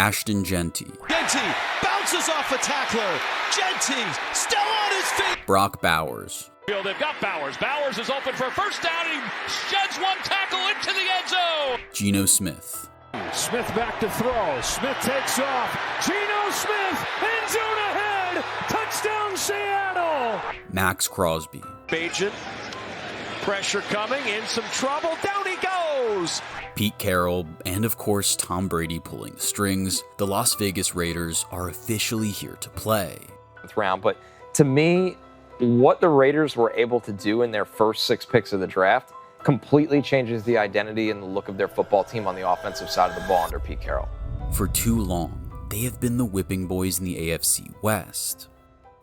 Ashton Jeanty. Genty bounces off a tackler. Genty still on his feet. Brock Bowers. They've got Bowers. Bowers is open for first down. He sheds one tackle into the end zone. Geno Smith. Smith back to throw. Smith takes off. Geno Smith, end zone ahead. Touchdown Seattle. Maxx Crosby. Bajan, pressure coming, in some trouble. Down he goes. Pete Carroll, and of course Tom Brady pulling the strings. The Las Vegas Raiders are officially here to play. Round, but to me, what the Raiders were able to do in their first 6 picks of the draft completely changes the identity and the look of their football team on the offensive side of the ball under Pete Carroll. For too long, they have been the whipping boys in the AFC West.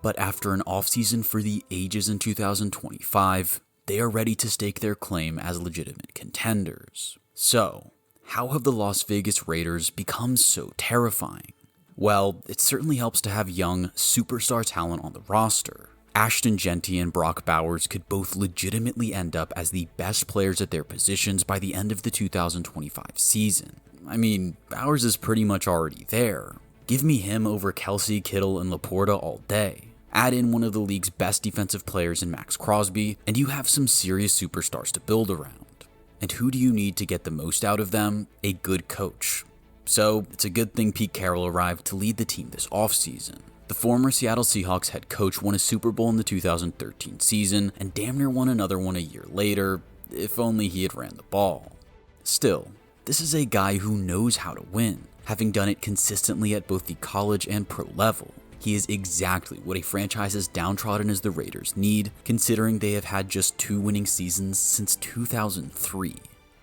But after an offseason for the ages in 2025, they are ready to stake their claim as legitimate contenders. So, how have the Las Vegas Raiders become so terrifying? Well, it certainly helps to have young, superstar talent on the roster. Ashton Jeanty and Brock Bowers could both legitimately end up as the best players at their positions by the end of the 2025 season. I mean, Bowers is pretty much already there. Give me him over Kelsey, Kittle, and Laporta all day. Add in one of the league's best defensive players in Maxx Crosby, and you have some serious superstars to build around. And who do you need to get the most out of them? A good coach. So, it's a good thing Pete Carroll arrived to lead the team this offseason. The former Seattle Seahawks head coach won a Super Bowl in the 2013 season, and damn near won another one a year later, if only he had ran the ball. Still, this is a guy who knows how to win, having done it consistently at both the college and pro level. He is exactly what a franchise as downtrodden as the Raiders need, considering they have had just 2 winning seasons since 2003.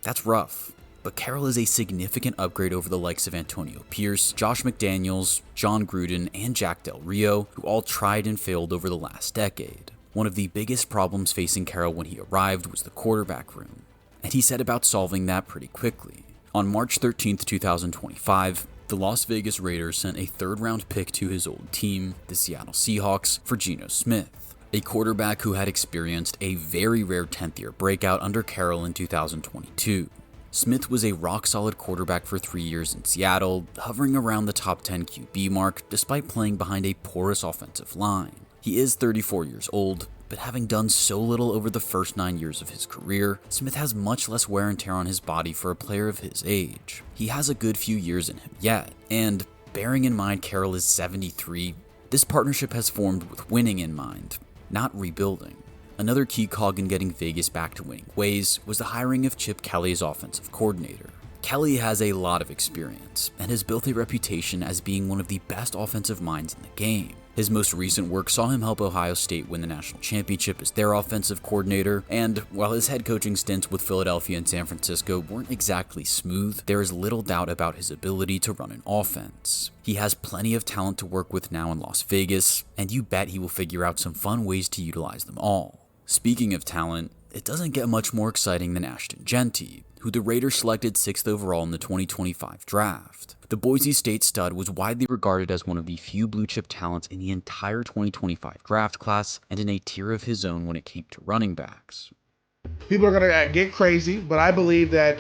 That's rough. But Carroll is a significant upgrade over the likes of Antonio Pierce, Josh McDaniels, John Gruden, and Jack Del Rio, who all tried and failed over the last decade. One of the biggest problems facing Carroll when he arrived was the quarterback room, and he set about solving that pretty quickly. On March 13, 2025, the Las Vegas Raiders sent a 3rd-round pick to his old team, the Seattle Seahawks, for Geno Smith, a quarterback who had experienced a very rare 10th-year breakout under Carroll in 2022. Smith was a rock-solid quarterback for 3 years in Seattle, hovering around the top 10 QB mark despite playing behind a porous offensive line. He is 34 years old, but having done so little over the first 9 years of his career, Smith has much less wear and tear on his body for a player of his age. He has a good few years in him yet, and bearing in mind Carroll is 73, this partnership has formed with winning in mind, not rebuilding. Another key cog in getting Vegas back to winning ways was the hiring of Chip Kelly as offensive coordinator. Kelly has a lot of experience and has built a reputation as being one of the best offensive minds in the game. His most recent work saw him help Ohio State win the national championship as their offensive coordinator, and while his head coaching stints with Philadelphia and San Francisco weren't exactly smooth, there is little doubt about his ability to run an offense. He has plenty of talent to work with now in Las Vegas, and you bet he will figure out some fun ways to utilize them all. Speaking of talent, it doesn't get much more exciting than Ashton Jeanty, who the Raiders selected 6th overall in the 2025 draft. The Boise State stud was widely regarded as one of the few blue-chip talents in the entire 2025 draft class and in a tier of his own when it came to running backs. People are going to get crazy, but I believe that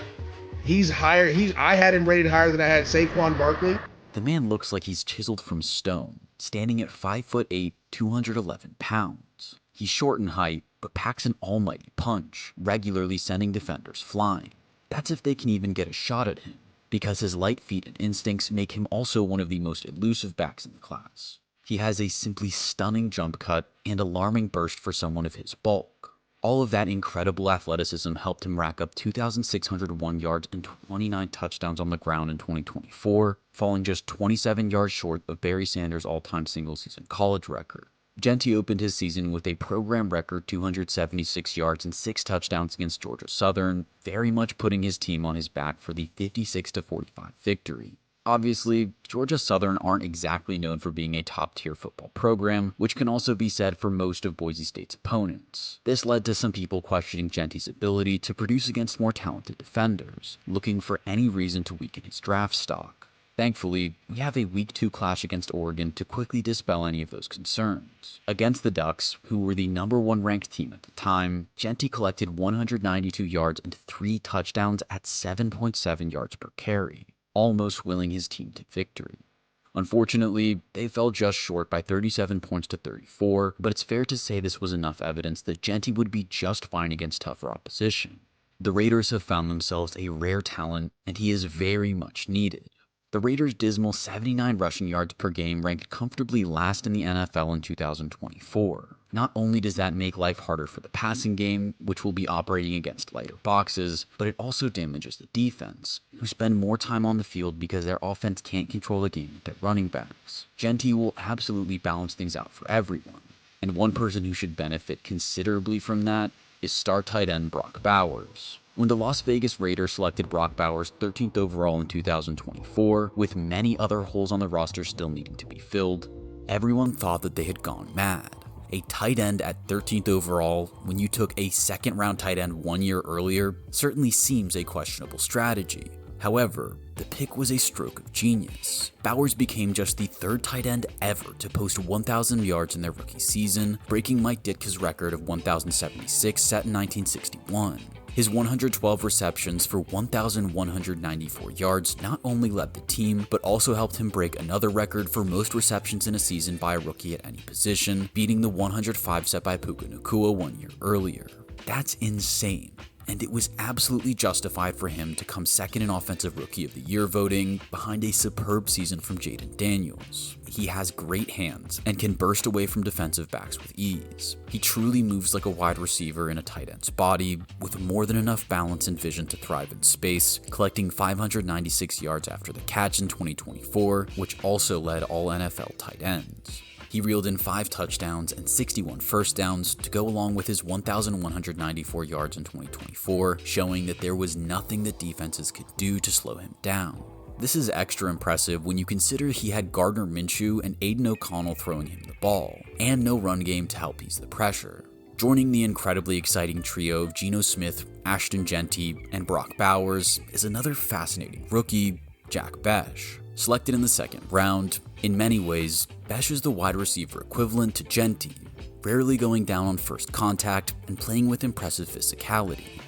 he's higher. I had him rated higher than I had Saquon Barkley. The man looks like he's chiseled from stone, standing at 5'8", 211 pounds. He's short in height, but packs an almighty punch, regularly sending defenders flying. That's if they can even get a shot at him, because his light feet and instincts make him also one of the most elusive backs in the class. He has a simply stunning jump cut and alarming burst for someone of his bulk. All of that incredible athleticism helped him rack up 2,601 yards and 29 touchdowns on the ground in 2024, falling just 27 yards short of Barry Sanders' all-time single-season college record. Jeanty opened his season with a program record 276 yards and 6 touchdowns against Georgia Southern, very much putting his team on his back for the 56-45 victory. Obviously, Georgia Southern aren't exactly known for being a top-tier football program, which can also be said for most of Boise State's opponents. This led to some people questioning Jeanty's ability to produce against more talented defenders, looking for any reason to weaken his draft stock. Thankfully, we have a Week 2 clash against Oregon to quickly dispel any of those concerns. Against the Ducks, who were the #1 ranked team at the time, Jeanty collected 192 yards and 3 touchdowns at 7.7 yards per carry. almost willing his team to victory. Unfortunately, they fell just short by 37 points to 34, but it's fair to say this was enough evidence that Genty would be just fine against tougher opposition. The Raiders have found themselves a rare talent, and he is very much needed. The Raiders' dismal 79 rushing yards per game ranked comfortably last in the NFL in 2024. Not only does that make life harder for the passing game, which will be operating against lighter boxes, but it also damages the defense, who spend more time on the field because their offense can't control the game with their running backs. Genty will absolutely balance things out for everyone, and one person who should benefit considerably from that is star tight end Brock Bowers. When the Las Vegas Raiders selected Brock Bowers 13th overall in 2024, with many other holes on the roster still needing to be filled, everyone thought that they had gone mad. A tight end at 13th overall when you took a second-round tight end 1 year earlier certainly seems a questionable strategy. However, the pick was a stroke of genius. Bowers became just the third tight end ever to post 1,000 yards in their rookie season, breaking Mike Ditka's record of 1,076 set in 1961. His 112 receptions for 1,194 yards not only led the team, but also helped him break another record for most receptions in a season by a rookie at any position, beating the 105 set by Puka Nacua 1 year earlier. That's insane. And it was absolutely justified for him to come second in Offensive Rookie of the Year voting, behind a superb season from Jaden Daniels. He has great hands and can burst away from defensive backs with ease. He truly moves like a wide receiver in a tight end's body, with more than enough balance and vision to thrive in space, collecting 596 yards after the catch in 2024, which also led all NFL tight ends. He reeled in 5 touchdowns and 61 first downs to go along with his 1,194 yards in 2024, showing that there was nothing that defenses could do to slow him down. This is extra impressive when you consider he had Gardner Minshew and Aiden O'Connell throwing him the ball, and no run game to help ease the pressure. Joining the incredibly exciting trio of Geno Smith, Ashton Jeanty, and Brock Bowers is another fascinating rookie, Jack Bech. Selected in the second round, in many ways, Bech is the wide receiver equivalent to Genty, rarely going down on first contact and playing with impressive physicality.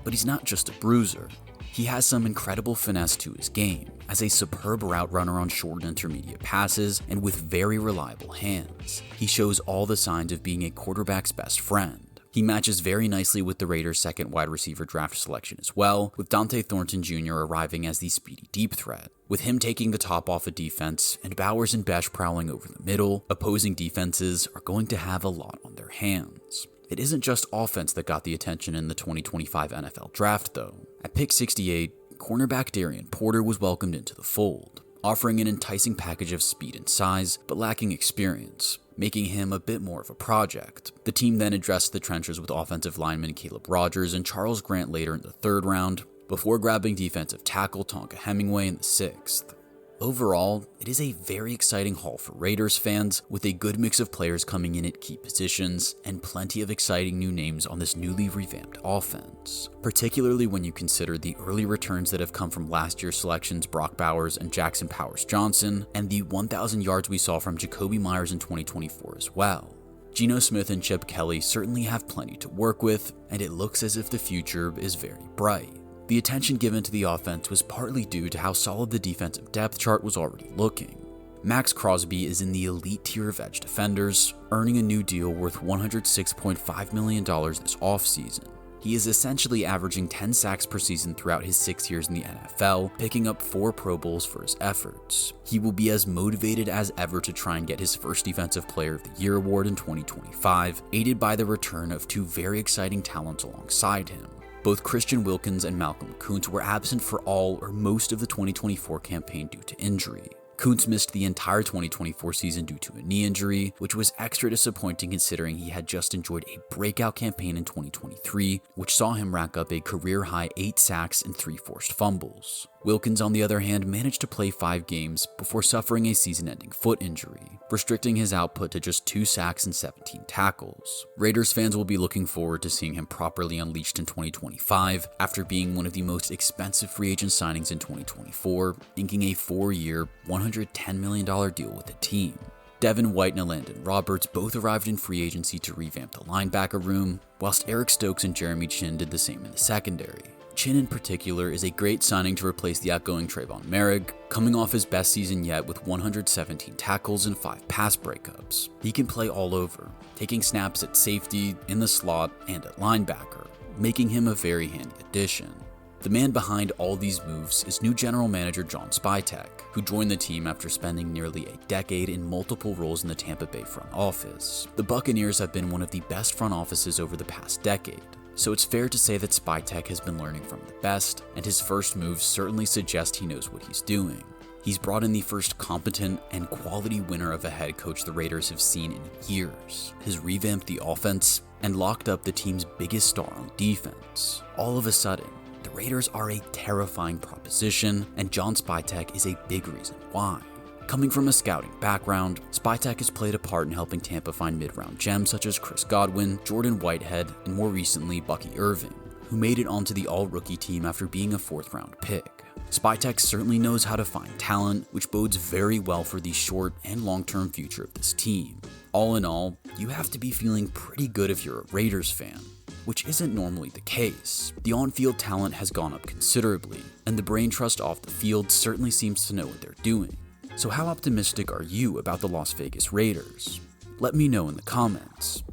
But he's not just a bruiser. He has some incredible finesse to his game, as a superb route runner on short and intermediate passes and with very reliable hands. He shows all the signs of being a quarterback's best friend. He matches very nicely with the Raiders' second wide receiver draft selection as well, with Thornton Jr. arriving as the speedy deep threat. With him taking the top off a defense and Bowers and Bech prowling over the middle, opposing defenses are going to have a lot on their hands. It isn't just offense that got the attention in the 2025 NFL Draft, though. At pick 68, cornerback Darien Porter was welcomed into the fold, offering an enticing package of speed and size, but lacking experience, making him a bit more of a project. The team then addressed the trenches with offensive lineman Caleb Rogers and Charles Grant later in the third round, before grabbing defensive tackle Tonka Hemingway in the sixth. Overall, it is a very exciting haul for Raiders fans, with a good mix of players coming in at key positions and plenty of exciting new names on this newly revamped offense, particularly when you consider the early returns that have come from last year's selections Brock Bowers and Jackson Powers-Johnson, and the 1,000 yards we saw from Jacoby Myers in 2024 as well. Geno Smith and Chip Kelly certainly have plenty to work with, and it looks as if the future is very bright. The attention given to the offense was partly due to how solid the defensive depth chart was already looking. Maxx Crosby is in the elite tier of edge defenders, earning a new deal worth $106.5 million this offseason. He is essentially averaging 10 sacks per season throughout his 6 years in the NFL, picking up 4 Pro Bowls for his efforts. He will be as motivated as ever to try and get his first Defensive Player of the Year award in 2025, aided by the return of 2 very exciting talents alongside him. Both Christian Wilkins and Malcolm Kuntz were absent for all or most of the 2024 campaign due to injury. Kuntz missed the entire 2024 season due to a knee injury, which was extra disappointing considering he had just enjoyed a breakout campaign in 2023, which saw him rack up a career-high 8 sacks and 3 forced fumbles. Wilkins, on the other hand, managed to play 5 games before suffering a season-ending foot injury, restricting his output to just 2 sacks and 17 tackles. Raiders fans will be looking forward to seeing him properly unleashed in 2025, after being one of the most expensive free agent signings in 2024, inking a 4-year, $110 million deal with the team. Devin White and Landon Roberts both arrived in free agency to revamp the linebacker room, whilst Eric Stokes and Jeremy Chinn did the same in the secondary. Chinn in particular is a great signing to replace the outgoing Trayvon Merrick, coming off his best season yet with 117 tackles and 5 pass breakups. He can play all over, taking snaps at safety, in the slot, and at linebacker, making him a very handy addition. The man behind all these moves is new general manager John Spytek, who joined the team after spending nearly a decade in multiple roles in the Tampa Bay front office. The Buccaneers have been one of the best front offices over the past decade, so it's fair to say that Spytek has been learning from the best, and his first moves certainly suggest he knows what he's doing. He's brought in the first competent and quality winner of a head coach the Raiders have seen in years, has revamped the offense, and locked up the team's biggest star on defense. All of a sudden, the Raiders are a terrifying proposition, and John Spytek is a big reason why. Coming from a scouting background, Spytek has played a part in helping Tampa find mid-round gems such as Chris Godwin, Jordan Whitehead, and more recently Bucky Irving, who made it onto the all-rookie team after being a 4th-round pick. Spytek certainly knows how to find talent, which bodes very well for the short and long-term future of this team. All in all, you have to be feeling pretty good if you're a Raiders fan, which isn't normally the case. The on-field talent has gone up considerably, and the brain trust off the field certainly seems to know what they're doing. So how optimistic are you about the Las Vegas Raiders? Let me know in the comments.